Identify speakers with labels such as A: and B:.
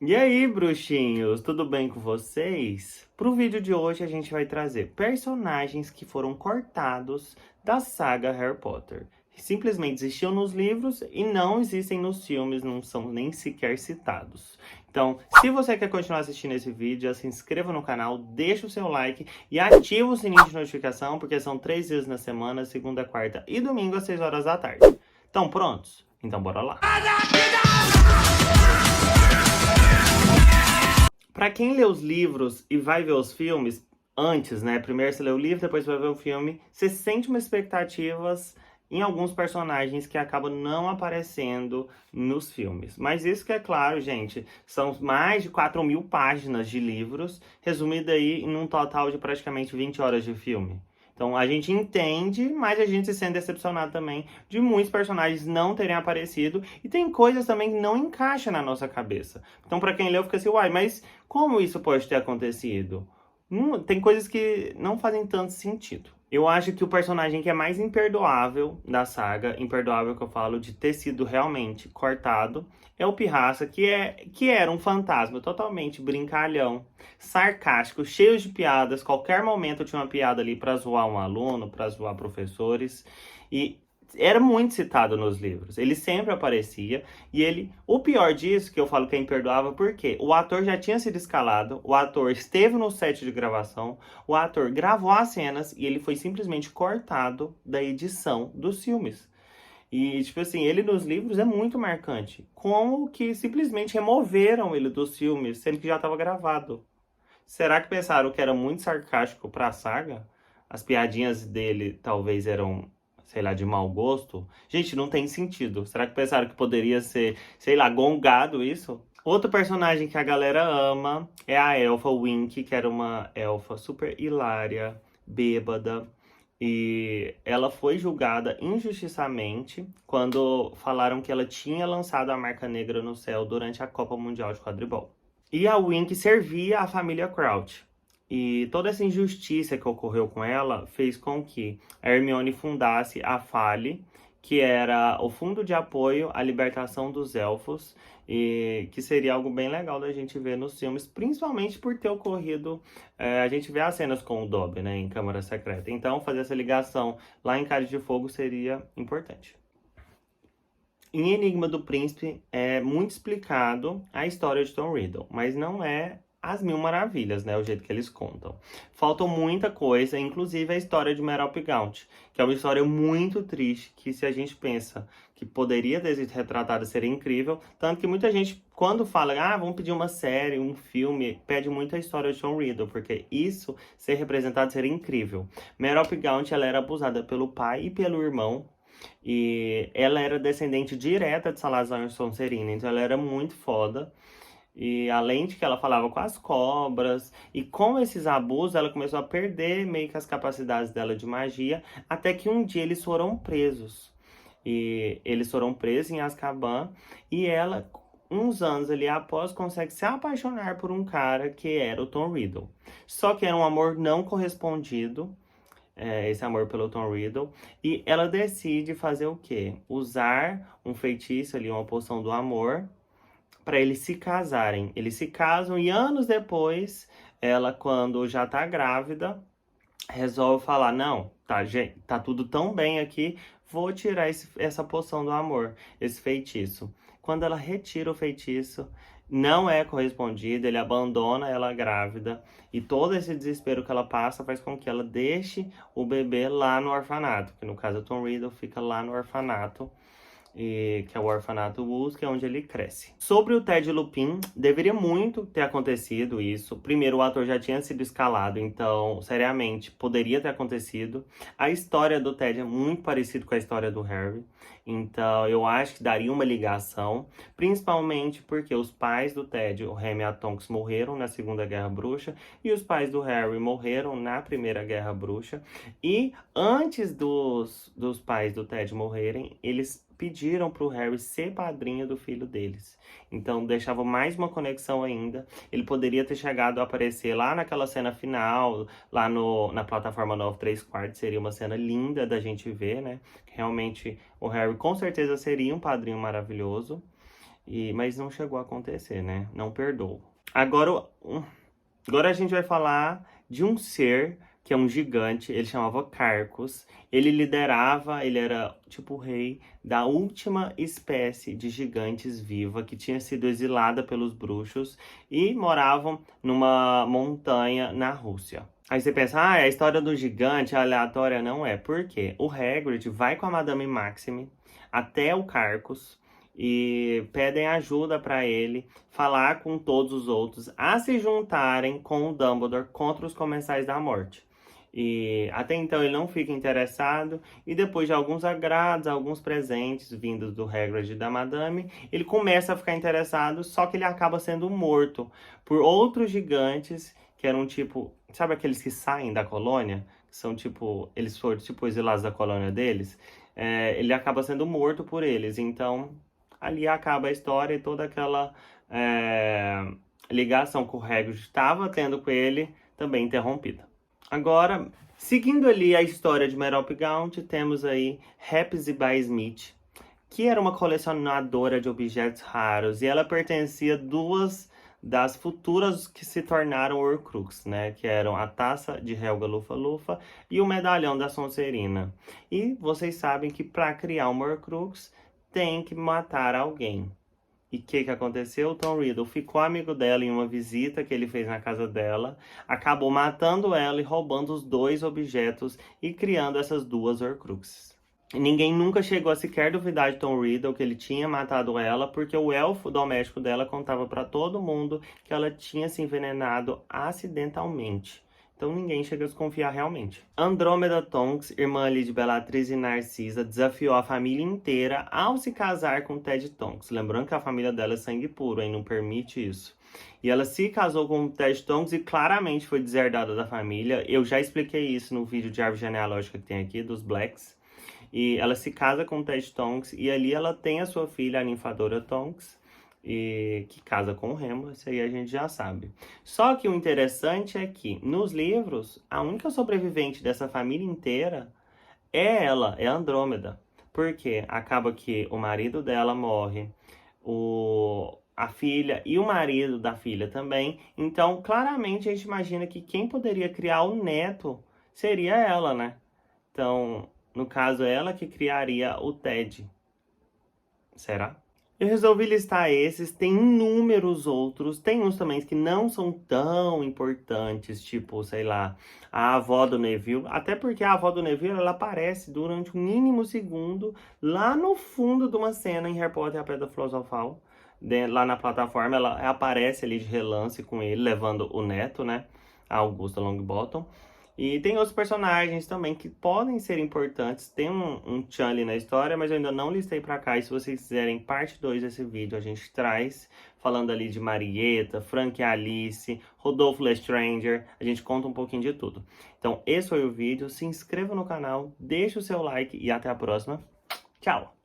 A: E aí, bruxinhos, tudo bem com vocês? Pro vídeo de hoje a gente vai trazer personagens que foram cortados da saga Harry Potter. Simplesmente existiam nos livros e não existem nos filmes, não são nem sequer citados. Então, se você quer continuar assistindo esse vídeo, já se inscreva no canal, deixa o seu like e ativa o sininho de notificação, porque são 3 vezes na semana, segunda, quarta e domingo às 6 horas da tarde. Estão prontos? Então bora lá! Pra quem lê os livros e vai ver os filmes antes, né? Primeiro você lê o livro, depois você vai ver o filme. Você sente umas expectativas em alguns personagens que acabam não aparecendo nos filmes. Mas isso que é claro, gente, são mais de 4.000 páginas de livros, resumido aí em um total de praticamente 20 horas de filme. Então a gente entende, mas a gente se sente decepcionado também de muitos personagens não terem aparecido e tem coisas também que não encaixam na nossa cabeça. Então para quem leu fica assim, uai, mas como isso pode ter acontecido? Tem coisas que não fazem tanto sentido. Eu acho que o personagem que é mais imperdoável da saga, imperdoável que eu falo de ter sido realmente cortado, é o Pirraça, que era um fantasma totalmente brincalhão, sarcástico, cheio de piadas. Qualquer momento tinha uma piada ali pra zoar um aluno, pra zoar professores. E era muito citado nos livros. Ele sempre aparecia e o pior disso, que eu falo que é imperdoável, porque o ator já tinha sido escalado, o ator esteve no set de gravação, o ator gravou as cenas e ele foi simplesmente cortado da edição dos filmes. E, tipo assim, ele nos livros é muito marcante. Como que simplesmente removeram ele dos filmes, sendo que já estava gravado? Será que pensaram que era muito sarcástico pra saga? As piadinhas dele talvez eram, sei lá, de mau gosto? Gente, não tem sentido. Será que pensaram que poderia ser, sei lá, gongado isso? Outro personagem que a galera ama é a elfa Winky, que era uma elfa super hilária, bêbada. E ela foi julgada injustiçamente quando falaram que ela tinha lançado a marca negra no céu durante a Copa Mundial de Quadribol. E a Winky servia a família Crouch. E toda essa injustiça que ocorreu com ela fez com que a Hermione fundasse a FALE, que era o Fundo de Apoio à Libertação dos Elfos, e que seria algo bem legal da gente ver nos filmes, principalmente por ter ocorrido, a gente vê as cenas com o Dobby, né, em Câmara Secreta. Então, fazer essa ligação lá em Cálice de Fogo seria importante. Em Enigma do Príncipe é muito explicado a história de Tom Riddle, mas não é as mil maravilhas, né? O jeito que eles contam. Falta muita coisa, inclusive a história de Merop Gaunt, que é uma história muito triste, que se a gente pensa que poderia ter sido retratada, seria incrível. Tanto que muita gente, quando fala, vamos pedir uma série, um filme, pede muito a história de Tom Riddle, porque isso, ser representado, seria incrível. Merop Gaunt, ela era abusada pelo pai e pelo irmão, e ela era descendente direta de Salazar Sonserina, então ela era muito foda. E além de que ela falava com as cobras, e com esses abusos ela começou a perder meio que as capacidades dela de magia, até que um dia eles foram presos. E eles foram presos em Azkaban, e ela, uns anos ali após, consegue se apaixonar por um cara que era o Tom Riddle. Só que era um amor não correspondido, esse amor pelo Tom Riddle, e ela decide fazer o quê? Usar um feitiço ali, uma poção do amor, para eles se casarem. Eles se casam e anos depois, ela, quando já tá grávida, resolve falar: não, tá, gente, tá tudo tão bem aqui, vou tirar essa poção do amor, esse feitiço. Quando ela retira o feitiço, não é correspondido, ele abandona ela grávida, e todo esse desespero que ela passa faz com que ela deixe o bebê lá no orfanato, que no caso o Tom Riddle fica lá no orfanato, que é o Orfanato Woods, que é onde ele cresce. Sobre o Ted Lupin, deveria muito ter acontecido isso. Primeiro, o ator já tinha sido escalado, então, seriamente, poderia ter acontecido. A história do Ted é muito parecida com a história do Harry, então eu acho que daria uma ligação, principalmente porque os pais do Ted, o Remy e a Tonks, morreram na Segunda Guerra Bruxa, e os pais do Harry morreram na Primeira Guerra Bruxa, e antes dos pais do Ted morrerem, eles pediram para o Harry ser padrinho do filho deles. Então deixava mais uma conexão ainda. Ele poderia ter chegado a aparecer lá naquela cena final, lá na plataforma 9/3/4. Seria uma cena linda da gente ver, né? Realmente o Harry com certeza seria um padrinho maravilhoso. Mas não chegou a acontecer, né? Não perdoou. Agora a gente vai falar de um ser que é um gigante, ele chamava Carcos. Ele era tipo o rei da última espécie de gigantes viva que tinha sido exilada pelos bruxos e moravam numa montanha na Rússia. Aí você pensa, a história do gigante é aleatória. Não é, por quê? O Hagrid vai com a Madame Maxime até o Carcos e pedem ajuda para ele falar com todos os outros a se juntarem com o Dumbledore contra os Comensais da Morte. E até então ele não fica interessado, e depois de alguns agrados, alguns presentes vindos do Hagrid e da Madame, ele começa a ficar interessado, só que ele acaba sendo morto por outros gigantes que eram tipo, sabe aqueles que saem da colônia? Que são tipo, eles foram tipo exilados da colônia deles. Ele acaba sendo morto por eles, então ali acaba a história e toda aquela ligação que o Hagrid estava tendo com ele também interrompida. Agora, seguindo ali a história de Merope Gaunt, temos aí Hepzibah Smith, que era uma colecionadora de objetos raros, e ela pertencia a duas das futuras que se tornaram Horcrux, né? Que eram a taça de Helga Lufa-Lufa e o medalhão da Sonserina. E vocês sabem que para criar uma Horcrux tem que matar alguém. E o que aconteceu? O Tom Riddle ficou amigo dela em uma visita que ele fez na casa dela, acabou matando ela e roubando os dois objetos e criando essas duas Horcruxes. Ninguém nunca chegou a sequer duvidar de Tom Riddle que ele tinha matado ela, porque o elfo doméstico dela contava para todo mundo que ela tinha se envenenado acidentalmente. Então ninguém chega a desconfiar realmente. Andrômeda Tonks, irmã ali de Bellatrix e Narcisa, desafiou a família inteira ao se casar com Ted Tonks. Lembrando que a família dela é sangue puro, aí não permite isso. E ela se casou com Ted Tonks e claramente foi deserdada da família. Eu já expliquei isso no vídeo de árvore genealógica que tem aqui, dos Blacks. E ela se casa com Ted Tonks e ali ela tem a sua filha, a ninfadora Tonks, que casa com o Remo, isso aí a gente já sabe. Só que o interessante é que, nos livros, a única sobrevivente dessa família inteira é ela, é a Andrômeda. Porque acaba que o marido dela morre, a filha e o marido da filha também. Então, claramente, a gente imagina que quem poderia criar o neto seria ela, né? Então, no caso, ela que criaria o Ted. Será? Eu resolvi listar esses, tem inúmeros outros, tem uns também que não são tão importantes, tipo, sei lá, a avó do Neville, até porque a avó do Neville, ela aparece durante um mínimo segundo lá no fundo de uma cena em Harry Potter e a Pedra Filosofal, lá na plataforma, ela aparece ali de relance com ele, levando o neto, né, a Augusta Longbottom. E tem outros personagens também que podem ser importantes. Tem um tchan ali na história, mas eu ainda não listei pra cá. E se vocês quiserem parte 2 desse vídeo, a gente traz falando ali de Marieta, Frank e Alice, Rodolfo Lestrange. A gente conta um pouquinho de tudo. Então, esse foi o vídeo. Se inscreva no canal, deixe o seu like e até a próxima. Tchau!